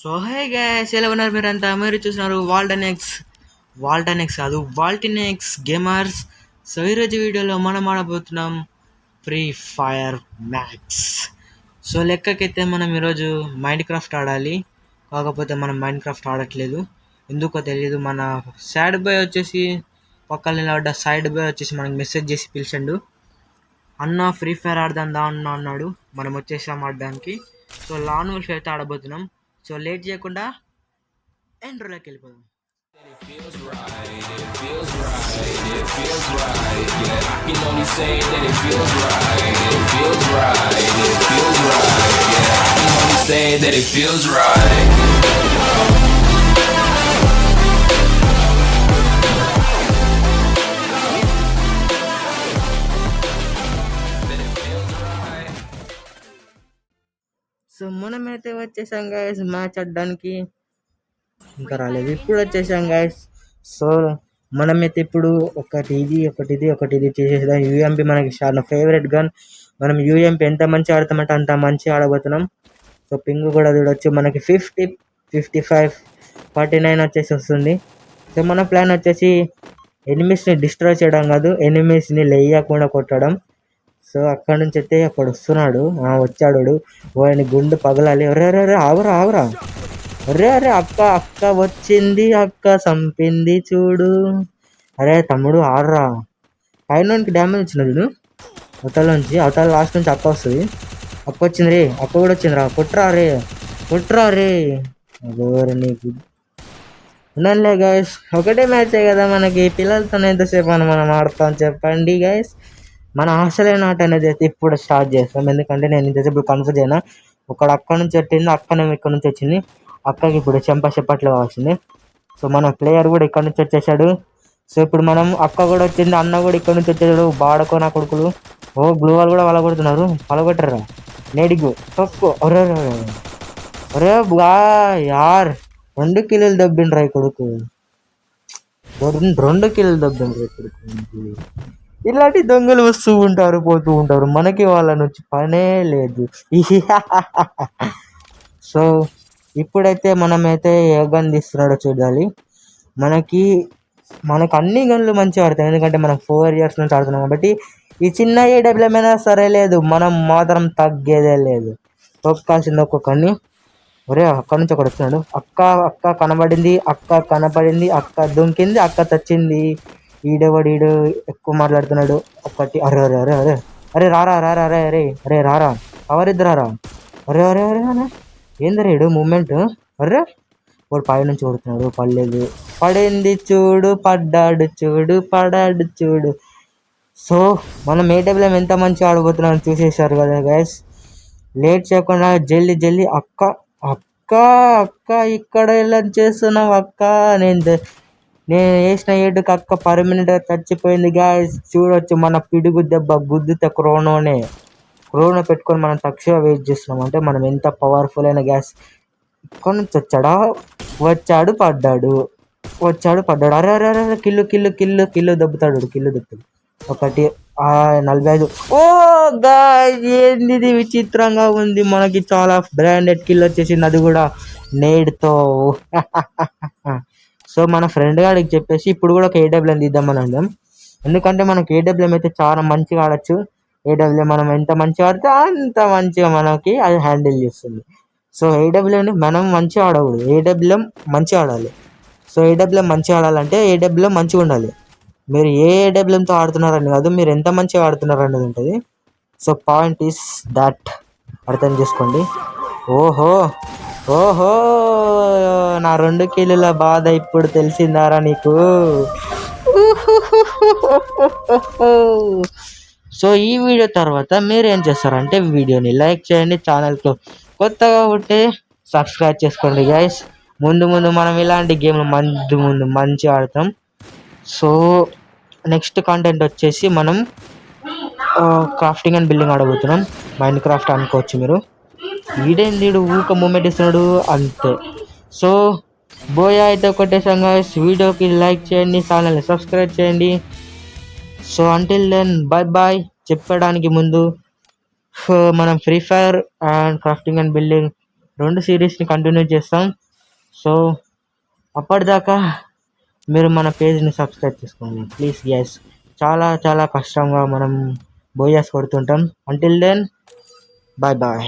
So hey guys, ఎలా ఉన్నారు మీరంతా? మీరు చూస్తున్నారు వాల్టన్ ఎక్స్ కాదు, వాల్టినెక్స్ గేమర్స్. సో ఈరోజు వీడియోలో మనం ఆడబోతున్నాం ఫ్రీ ఫైర్ మ్యాక్స్. సో లెక్కకైతే మనం ఈరోజు మైండ్ క్రాఫ్ట్ ఆడాలి. కాకపోతే మనం మైండ్ క్రాఫ్ట్ ఆడట్లేదు, ఎందుకో తెలియదు. మన సాడ్ బాయ్ వచ్చేసి పక్కన నిలబడ్డ సైడ్ బాయ్ వచ్చేసి మనకి మెసేజ్ చేసి పిలిచిండు, అన్న ఫ్రీ ఫైర్ ఆడదాం దా అన్న అన్నాడు. మనం వచ్చేసాం ఆడడానికి. సో లాన్ వర్ష అయితే ఆడబోతున్నాం. సో లేట్ చేయకుండా ఎండ్రోలోకి వెళ్ళిపోదాం. It feels right, it feels right, it feels right. Yeah, I can only say that it feels right, it feels right, it feels right. Yeah, I can only say that it feels right. That it feels right. So మనమైతే వచ్చేసాం guys match ఆడడానికి. ఇంకా రాలేదు, ఇప్పుడు వచ్చేసాం guys. So మనమైతే ఇప్పుడు ఒకటి ఇది చేసేద్దాం. యూఎంపీ మనకి చాలా ఫేవరెట్ గన్. మనం యూఎంపీ ఎంత మంచి ఆడతామంటే అంత మంచి ఆడబోతున్నాం. సో పింగ్ కూడా చూడొచ్చు, మనకి 50, 55, 49 వచ్చేసి వస్తుంది. సో మన ప్లాన్ వచ్చేసి ఎనిమీస్ని డిస్ట్రాయ్ చేయడం కాదు, ఎనిమీస్ని లేయకుండా కొట్టడం. సో అక్కడ నుంచి అయితే అక్కడ వస్తున్నాడు, వచ్చాడు. వాడిని గుండు పగలాలి. అరే ఆవురా. అరే అక్క వచ్చింది, అక్క చంపింది చూడు. అరే తమ్ముడు ఆడరా. పైనకి డ్యామేజ్ వచ్చిన చూడు, అవతల లాస్ట్ నుంచి అక్క వస్తుంది. అక్క వచ్చింది రే, అక్క కూడా వచ్చిందిరా. కొట్రా రే అగోరు నీకు. ఉన్నానులే గైస్, ఒకటే మ్యాచే కదా మనకి, పిల్లలతో ఎంతసేపు మనం ఆడతాం చెప్పండి గైస్. మన అసలైన ఆట అనేది అయితే ఇప్పుడు స్టార్ట్ చేస్తాం. ఎందుకంటే నేను ఇంతసేపు కన్ఫ్యూజ్ అయినా. ఒకడు అక్కడ నుంచి వచ్చింది, అక్కనేమో ఇక్కడ నుంచి వచ్చింది. అక్కకి ఇప్పుడు చెప్పట్లు కావాల్సింది. సో మన ప్లేయర్ కూడా ఇక్కడ నుంచి వచ్చేసాడు. సో ఇప్పుడు మనం అక్క కూడా వచ్చింది, అన్న కూడా ఇక్కడ నుంచి వచ్చేసాడు. బాడకో నా కొడుకులు. ఓ బ్లూ వాళ్ళు కూడా పలగొడుతున్నారు. పలగొట్టరా నేడిగు తక్కువ. ఒరే బా యార్, 2 కిలోలు దబ్బిండ్రా ఈ కొడుకు. 2 కిలోలు దబ్బిండ్రా ఈ కొడుకు. ఇలాంటి దొంగలు వస్తూ ఉంటారు, పోతూ ఉంటారు. మనకి వాళ్ళని వచ్చి పనే లేదు. సో ఇప్పుడైతే మనమైతే ఏ గన్ తీస్తున్నాడో చూడాలి. మనకి అన్ని గన్లు మంచిగా ఆడతాం, ఎందుకంటే మనం 4 years నుంచి ఆడుతున్నాం కాబట్టి. ఈ చిన్న ఏడబ్ల్యూఎం అయినా సరే లేదు, మనం మాత్రం తగ్గేదే లేదు. తొక్కాల్సింది ఒక్కొక్కడిని. ఒరే అక్కడి నుంచి ఒకటి వచ్చినాడు. అక్క కనబడింది, అక్క దుంకింది, అక్క చచ్చింది. ఈడు ఎక్కువ మాట్లాడుతున్నాడు. ఒకటి అరే రారా రారా ఎవరిద్దరారా. అరే ఏంది రేడు మూమెంట్. అరే వాడు పై నుంచి కొడుతున్నాడు, పడలేదు. పడింది చూడు, పడాడు చూడు. సో మనం ఏడబ్ల్యూఎం ఎంత మంచిగా ఆడబోతున్నాం చూసేసారు కదా గైస్. లేట్ చేయకుండా జల్లి అక్క ఇక్కడ ఎలా చేస్తున్నావు అక్క? నేను వేసిన ఏడుకి అక్క పర్మనెంట్గా చచ్చిపోయింది గాయస్. చూడొచ్చు, మన పిడుగు దెబ్బ గుద్దితే క్రోనో పెట్టుకొని మనం తక్షణ వెయిట్ చేస్తున్నాం. అంటే మనం ఎంత పవర్ఫుల్ అయిన గ్యాస్. ఇక్కడ నుంచి వచ్చాడు పడ్డాడు. అరే కిల్లు దెబ్బతాడు. ఒకటి 45. ఓ గాయ్స్, ఏంది విచిత్రంగా ఉంది. మనకి చాలా బ్రాండెడ్ కిల్ వచ్చేసింది, అది కూడా నేడ్తో. సో మన ఫ్రెండ్ గారికి చెప్పేసి ఇప్పుడు కూడా ఒక ఏడబ్ల్యూఎం తీద్దామని అందాం. ఎందుకంటే మనకి ఏడబ్ల్యూఎం అయితే చాలా మంచిగా ఆడచ్చు. ఏడబ్ల్యూఎం మనం ఎంత మంచిగా ఆడితే అంత మంచిగా మనకి అది హ్యాండిల్ చేస్తుంది. సో ఏడబ్ల్యూఎంని మనం మంచిగా ఆడకూడదు, ఏడబ్ల్యూఎం మంచిగా ఆడాలి. సో ఏడబ్ల్యూఎం మంచిగా ఆడాలంటే ఏడబ్ల్యూఎం మంచిగా ఉండాలి. మీరు ఏ ఏడబ్ల్యూఎంతో ఆడుతున్నారని కాదు, మీరు ఎంత మంచిగా ఆడుతున్నారు అనేది ఉంటుంది. సో పాయింట్ ఈస్ దట్, అర్థం చేసుకోండి. ఓహో నా 2 కిలోల బాధ ఇప్పుడు తెలిసిందారా నీకు? సో ఈ వీడియో తర్వాత మీరు ఏం చేస్తారంటే వీడియోని లైక్ చేయండి, ఛానల్కి కొత్తగా ఉంటే సబ్స్క్రైబ్ చేసుకోండి గైస్. ముందు మనం ఇలాంటి గేమ్లు మంచి ఆడతాం. సో నెక్స్ట్ కంటెంట్ వచ్చేసి మనం క్రాఫ్టింగ్ అండ్ బిల్డింగ్ ఆడబోతున్నాం. మైండ్ క్రాఫ్ట్ అనుకోవచ్చు మీరు. ఈడేంది ఊక మూమెంట్ ఇస్తున్నాడు అంతే. సో బోయా అయితే కొట్టేసాం గైస్. వీడియోకి లైక్ చేయండి, ఛానల్ని సబ్స్క్రైబ్ చేయండి. So until then bye. చెప్పడానికి ముందు మనం free fire and crafting and building 2 సిరీస్ని కంటిన్యూ చేస్తాం. సో అప్పటిదాకా మీరు మన పేజ్ని సబ్స్క్రైబ్ చేసుకోండి ప్లీజ్ గ్యాస్. చాలా చాలా కష్టంగా మనం బోయాస్ కొడుతుంటాం. Until then bye bye.